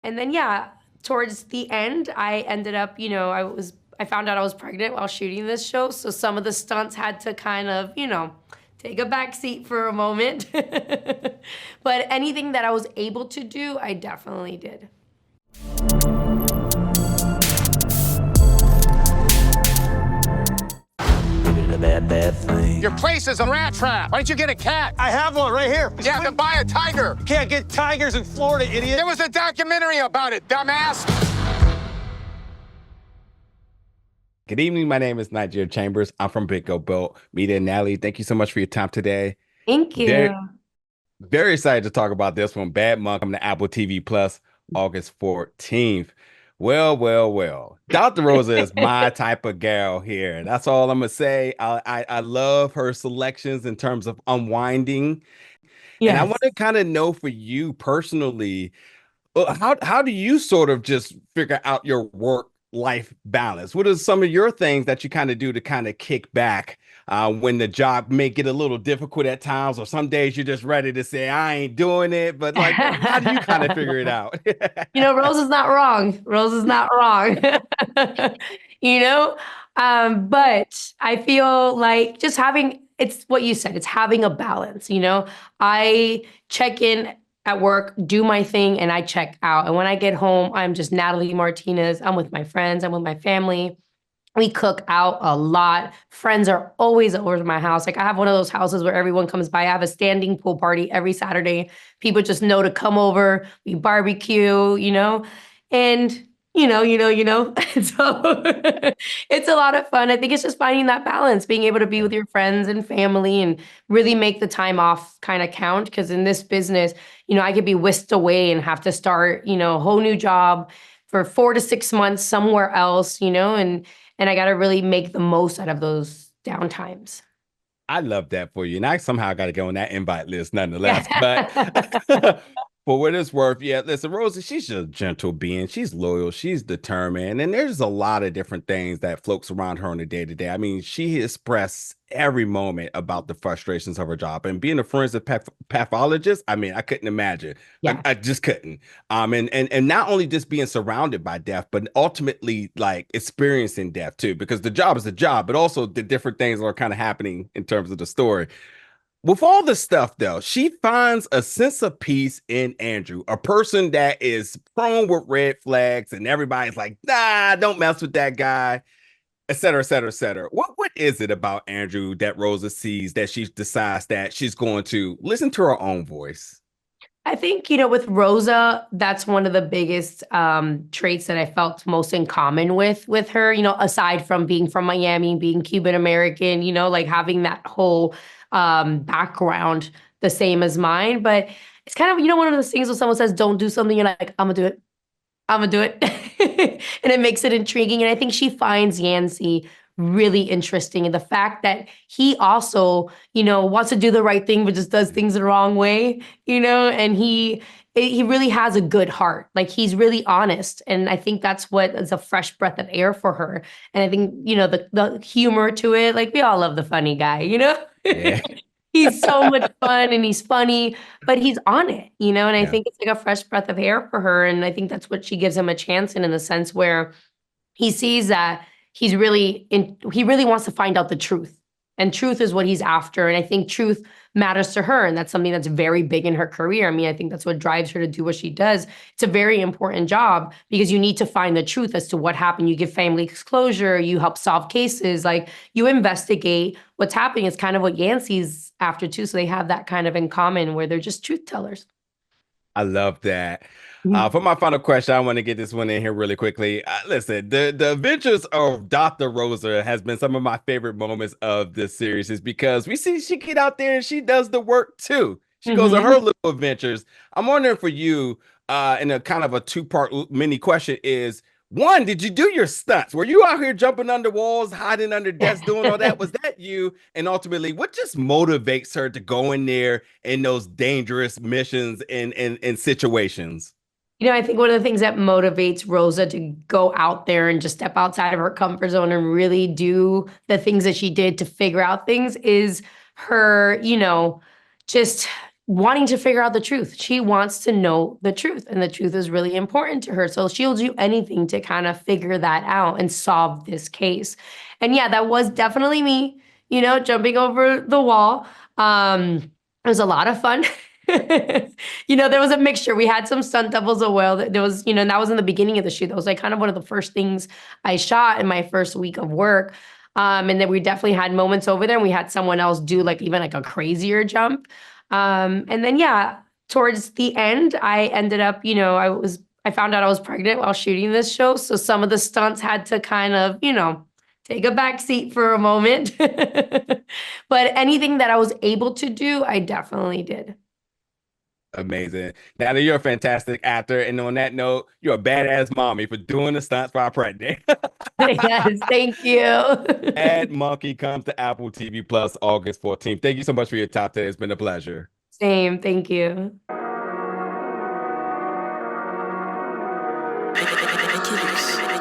And then, yeah, towards the end, I ended up, I found out I was pregnant while shooting this show. So some of the stunts had to kind of, take a back seat for a moment. But anything that I was able to do, I definitely did. Bad thing. Your place is a rat trap. Why don't you get a cat? I have one right here. Yeah, then buy a tiger. You can't get tigers in Florida, idiot. There was a documentary about it, dumbass. Good evening. My name is Nigel Chambers. I'm from Big Go Boat Media. Natalie, thank you so much for your time today. Thank you. Very excited to talk about this one. Bad Monk on the Apple TV Plus, August 14th. Well. Dr. Rosa is my type of gal here. That's all I'm gonna say. I love her selections in terms of unwinding. And I Yes. want to kind of know for you personally, how do you sort of just figure out your work life balance? What are some of your things that you kind of do to kind of kick back when the job may get a little difficult at times, or some days you're just ready to say, I ain't doing it, but like, how do you kind of figure it out? Rose is not wrong. Rose is not wrong. you know? But I feel like just it's what you said, it's having a balance. I check in at work, do my thing, and I check out. And when I get home, I'm just Natalie Martinez. I'm with my friends, I'm with my family. We cook out a lot. Friends are always over to my house. Like I have one of those houses where everyone comes by. I have a standing pool party every Saturday. People just know to come over. We barbecue. And So it's a lot of fun. I think it's just finding that balance, being able to be with your friends and family and really make the time off kind of count. Because in this business, I could be whisked away and have to start, a whole new job for 4 to 6 months somewhere else, and I got to really make the most out of those downtimes. I love that for you. And I somehow got to go on that invite list nonetheless. Yeah. But for what it's worth, yeah, listen, Rosa, she's a gentle being. She's loyal. She's determined. And there's a lot of different things that floats around her on a day to day. I mean, she expressed every moment about the frustrations of her job. And being a forensic pathologist, I mean, I couldn't imagine. Yeah. I just couldn't. And not only just being surrounded by death, but ultimately like experiencing death too, because the job is a job, but also the different things that are kind of happening in terms of the story. With all the stuff, though, she finds a sense of peace in Andrew, a person that is prone with red flags, and everybody's like, nah, don't mess with that guy, et cetera, et cetera, et cetera. What is it about Andrew that Rosa sees that she decides that she's going to listen to her own voice? I think, with Rosa, that's one of the biggest traits that I felt most in common with her, aside from being from Miami, being Cuban American, like having that whole background the same as mine. But it's kind of, one of those things when someone says, don't do something, you're like, I'm gonna do it. I'm gonna do it. And it makes it intriguing. And I think she finds Yancy really interesting. And the fact that he also, wants to do the right thing, but just does things the wrong way, and he really has a good heart. Like he's really honest. And I think that's what is a fresh breath of air for her. And I think, the humor to it, like we all love the funny guy. Yeah. He's so much fun and he's funny, but he's on it, and I Yeah. think it's like a fresh breath of air for her. And I think that's what she gives him a chance in the sense where he sees that he really wants to find out the truth. And truth is what he's after. And I think truth matters to her. And that's something that's very big in her career. I mean, I think that's what drives her to do what she does. It's a very important job because you need to find the truth as to what happened. You give family closure, you help solve cases, like you investigate what's happening. It's kind of what Yancey's after too. So they have that kind of in common where they're just truth tellers. I love that. For my final question, I want to get this one in here really quickly. Listen, the adventures of Dr. Rosa has been some of my favorite moments of this series, is because we see she get out there and she does the work too. She goes on her little adventures. I'm wondering for you, in a kind of a two-part mini question is, one, did you do your stunts? Were you out here jumping under walls, hiding under desks, doing all that? Was that you? And ultimately, what just motivates her to go in there in those dangerous missions and situations? I think one of the things that motivates Rosa to go out there and just step outside of her comfort zone and really do the things that she did to figure out things is her, just wanting to figure out the truth. She wants to know the truth, and the truth is really important to her. So she'll do anything to kind of figure that out and solve this case. And yeah, that was definitely me, jumping over the wall. It was a lot of fun. There was a mixture. We had some stunt doubles as well. There was, and that was in the beginning of the shoot. That was like kind of one of the first things I shot in my first week of work. And then we definitely had moments over there, and we had someone else do like even like a crazier jump. And then, yeah, towards the end, I ended up, I found out I was pregnant while shooting this show. So some of the stunts had to kind of, take a back seat for a moment. But anything that I was able to do, I definitely did. Amazing. Natalie, you're a fantastic actor. And on that note, you're a badass mommy for doing the stunts while pregnant. Yes, thank you. Ad Monkey comes to Apple TV Plus August 14th. Thank you so much for your time today. It's been a pleasure. Same, thank you. Ridiculous.